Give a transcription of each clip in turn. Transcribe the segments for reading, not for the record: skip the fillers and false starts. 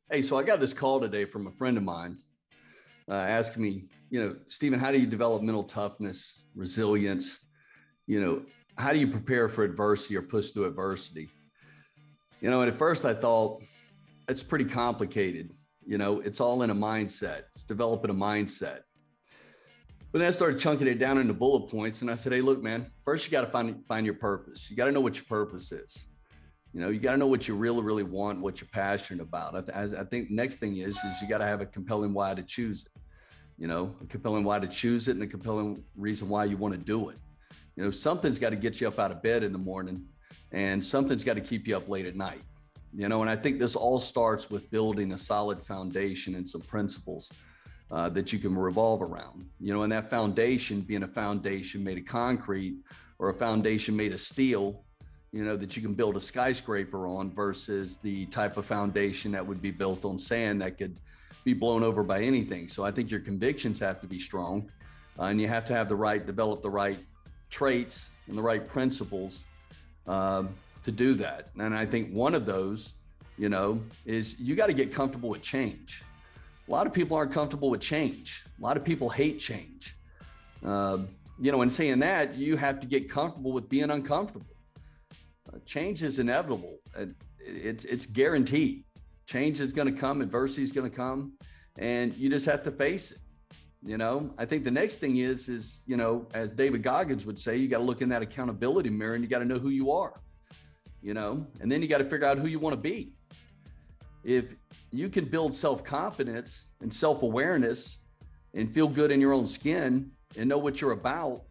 Hey, so I got this call today from a friend of mine asking me, Stephen, how do you develop mental toughness, resilience? You know, how do you prepare for adversity or push through adversity? And at first I thought it's pretty complicated. It's all in a mindset. It's developing a mindset. But then I started chunking it down into bullet points, and I said, "Hey, look, man. First, you got to find your purpose. You got to know what your purpose is. You got to know what you really, really want, what you're passionate about. I think next thing is you got to have a compelling why to choose it. A compelling why to choose it, and a compelling reason why you want to do it. Something's got to get you up out of bed in the morning, and something's got to keep you up late at night. And I think this all starts with building a solid foundation and some principles that you can revolve around. And that foundation being a foundation made of concrete or a foundation made of steel, that you can build a skyscraper on versus the type of foundation that would be built on sand that could be blown over by anything. So I think your convictions have to be strong, and you have to have develop the right traits and the right principles to do that. And I think one of those, is you got to get comfortable with change. A lot of people aren't comfortable with change. A lot of people hate change. In saying that, you have to get comfortable with being uncomfortable. Change is inevitable. It's guaranteed. Change is going to come. Adversity is going to come, and you just have to face it. I think the next thing is, as David Goggins would say, you got to look in that accountability mirror and you got to know who you are, and then you got to figure out who you want to be. If you can build self-confidence and self-awareness and feel good in your own skin and know what you're about,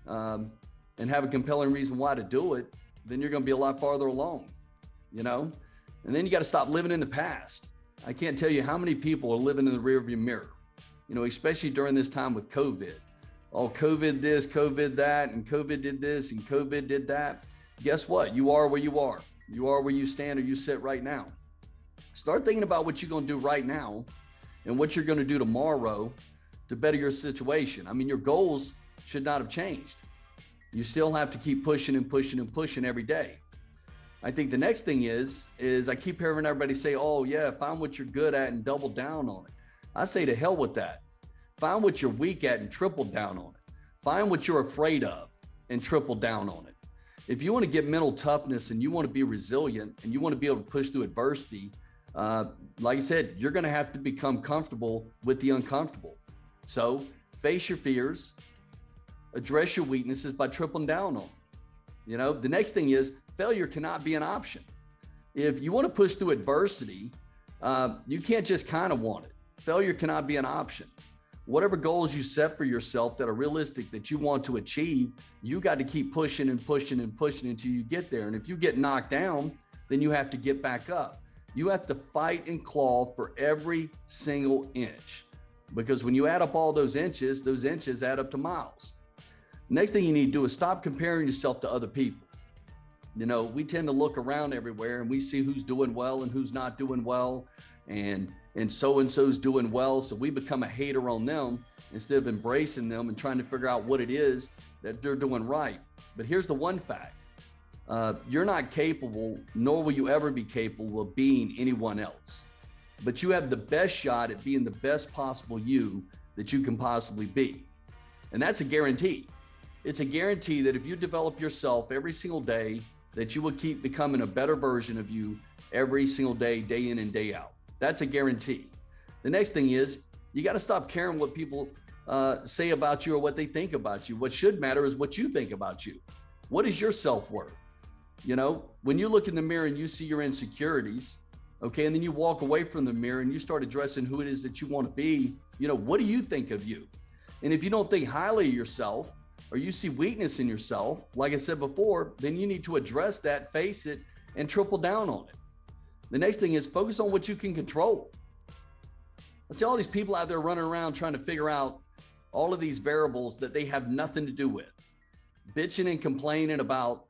and have a compelling reason why to do it, then you're going to be a lot farther along, and then you got to stop living in the past. I can't tell you how many people are living in the rearview mirror, especially during this time with COVID. Oh, COVID this, COVID that, and COVID did this, and COVID did that. Guess what? You are where you are. You are where you stand or you sit right now. Start thinking about what you're going to do right now and what you're going to do tomorrow to better your situation. I mean, your goals should not have changed. You still have to keep pushing and pushing and pushing every day. I think the next thing is I keep hearing everybody say, oh yeah, find what you're good at and double down on it. I say to hell with that. Find what you're weak at and triple down on it. Find what you're afraid of and triple down on it. If you want to get mental toughness and you want to be resilient and you want to be able to push through adversity, like I said, you're going to have to become comfortable with the uncomfortable. So face your fears, address your weaknesses by tripling down on them. The next thing is failure cannot be an option. If you want to push through adversity, you can't just kind of want it. Failure cannot be an option. Whatever goals you set for yourself that are realistic that you want to achieve, you got to keep pushing and pushing and pushing until you get there. And if you get knocked down, then you have to get back up. You have to fight and claw for every single inch, because when you add up all those inches add up to miles. Next thing you need to do is stop comparing yourself to other people. We tend to look around everywhere and we see who's doing well and who's not doing well, and so-and-so's doing well. So we become a hater on them instead of embracing them and trying to figure out what it is that they're doing right. But here's the one fact. You're not capable, nor will you ever be capable of being anyone else. But you have the best shot at being the best possible you that you can possibly be. And that's a guarantee. It's a guarantee that if you develop yourself every single day, that you will keep becoming a better version of you every single day, day in and day out. That's a guarantee. The next thing is you got to stop caring what people say about you or what they think about you. What should matter is what you think about you. What is your self-worth? When you look in the mirror and you see your insecurities, okay, and then you walk away from the mirror and you start addressing who it is that you want to be, what do you think of you? And if you don't think highly of yourself, or you see weakness in yourself, like I said before, then you need to address that, face it, and triple down on it. The next thing is focus on what you can control. I see all these people out there running around trying to figure out all of these variables that they have nothing to do with, bitching and complaining about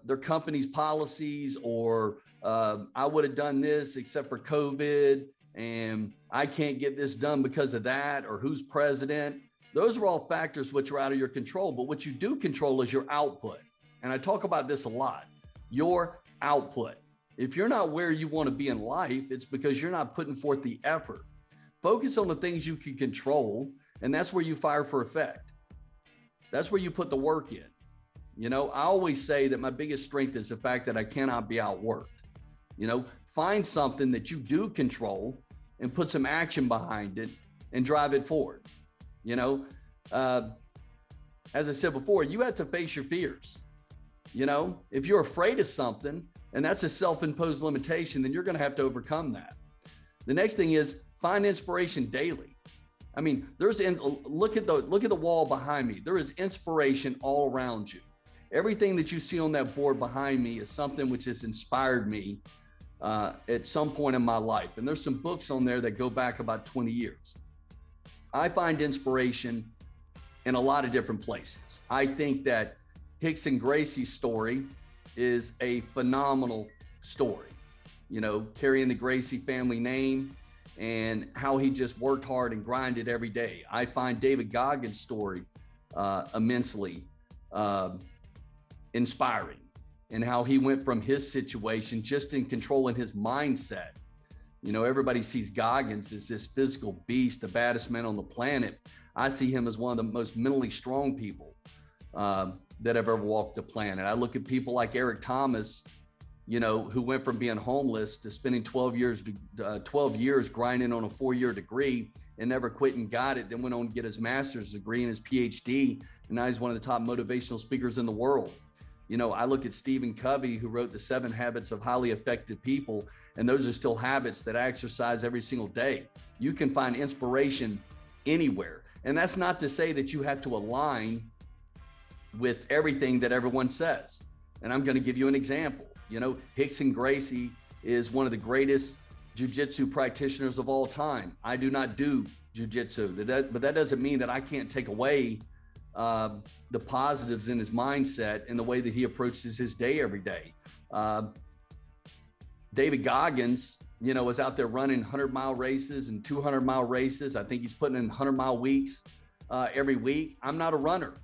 their company's policies, or I would have done this except for COVID, and I can't get this done because of that, or who's president. Those are all factors which are out of your control, but what you do control is your output. And I talk about this a lot, your output. If you're not where you want to be in life, it's because you're not putting forth the effort. Focus on the things you can control, and that's where you fire for effect. That's where you put the work in. I always say that my biggest strength is the fact that I cannot be outworked. Find something that you do control and put some action behind it and drive it forward. As I said before, you have to face your fears. If you're afraid of something and that's a self-imposed limitation, then you're going to have to overcome that. The next thing is find inspiration daily. I mean, look at the wall behind me. There is inspiration all around you. Everything that you see on that board behind me is something which has inspired me at some point in my life. And there's some books on there that go back about 20 years. I find inspiration in a lot of different places. I think that Hickson Gracie's story is a phenomenal story. Carrying the Gracie family name and how he just worked hard and grinded every day. I find David Goggins' story immensely inspiring, and how he went from his situation just in controlling his mindset. Everybody sees Goggins as this physical beast, the baddest man on the planet. I see him as one of the most mentally strong people that have ever walked the planet. I look at people like Eric Thomas, who went from being homeless to spending 12 years grinding on a 4-year degree and never quit and got it, then went on to get his master's degree and his PhD, and now he's one of the top motivational speakers in the world. I look at Stephen Covey, who wrote the 7 Habits of Highly Effective People, and those are still habits that I exercise every single day. You can find inspiration anywhere. And that's not to say that you have to align with everything that everyone says. And I'm going to give you an example. Hickson Gracie is one of the greatest jiu-jitsu practitioners of all time. I do not do jiu-jitsu, but that doesn't mean that I can't take away the positives in his mindset and the way that he approaches his day every day. David Goggins, is out there running 100-mile races and 200-mile races. I think he's putting in 100-mile weeks every week. I'm not a runner,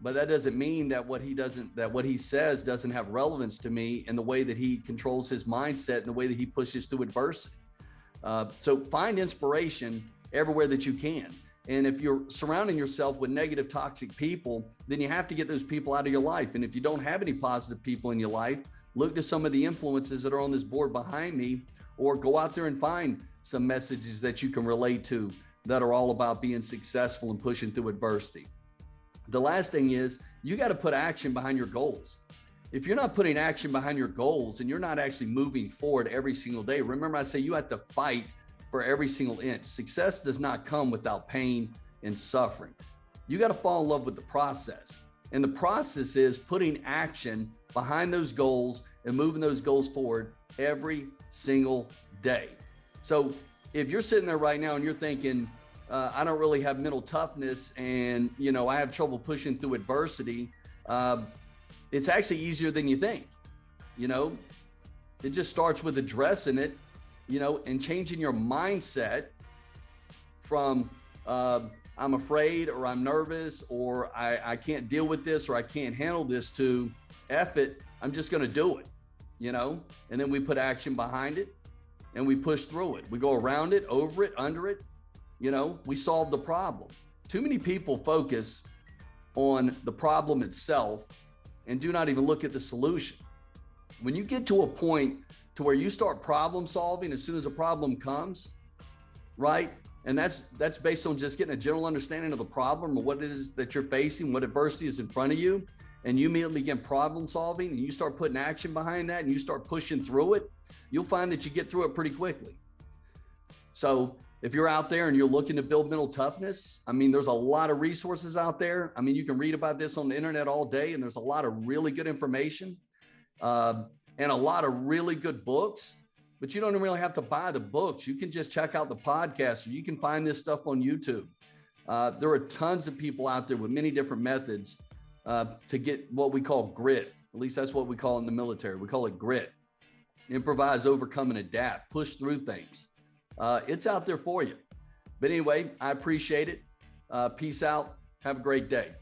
but that doesn't mean that what he says doesn't have relevance to me in the way that he controls his mindset and the way that he pushes through adversity. So find inspiration everywhere that you can. And if you're surrounding yourself with negative, toxic people, then you have to get those people out of your life. And if you don't have any positive people in your life, look to some of the influences that are on this board behind me, or go out there and find some messages that you can relate to that are all about being successful and pushing through adversity. The last thing is you got to put action behind your goals. If you're not putting action behind your goals and you're not actually moving forward every single day, remember I say you have to fight for every single inch. Success does not come without pain and suffering. You got to fall in love with the process. And the process is putting action behind those goals and moving those goals forward every single day. So if you're sitting there right now and you're thinking, I don't really have mental toughness and, I have trouble pushing through adversity, it's actually easier than you think. It just starts with addressing it, and changing your mindset from I'm afraid, or I'm nervous, or I can't deal with this, or I can't handle this, to F it, I'm just going to do it, and then we put action behind it and we push through it. We go around it, over it, under it, we solve the problem. Too many people focus on the problem itself and do not even look at the solution. When you get to a point to where you start problem solving as soon as a problem comes, right? And that's based on just getting a general understanding of the problem or what it is that you're facing, what adversity is in front of you, and you immediately begin problem solving and you start putting action behind that and you start pushing through it, you'll find that you get through it pretty quickly. So if you're out there and you're looking to build mental toughness, there's a lot of resources out there. You can read about this on the internet all day, and there's a lot of really good information and a lot of really good books, but you don't really have to buy the books. You can just check out the podcast, or you can find this stuff on YouTube. There are tons of people out there with many different methods to get what we call grit. At least that's what we call it in the military. We call it grit. Improvise, overcome, and adapt. Push through things. It's out there for you. But anyway, I appreciate it. Peace out. Have a great day.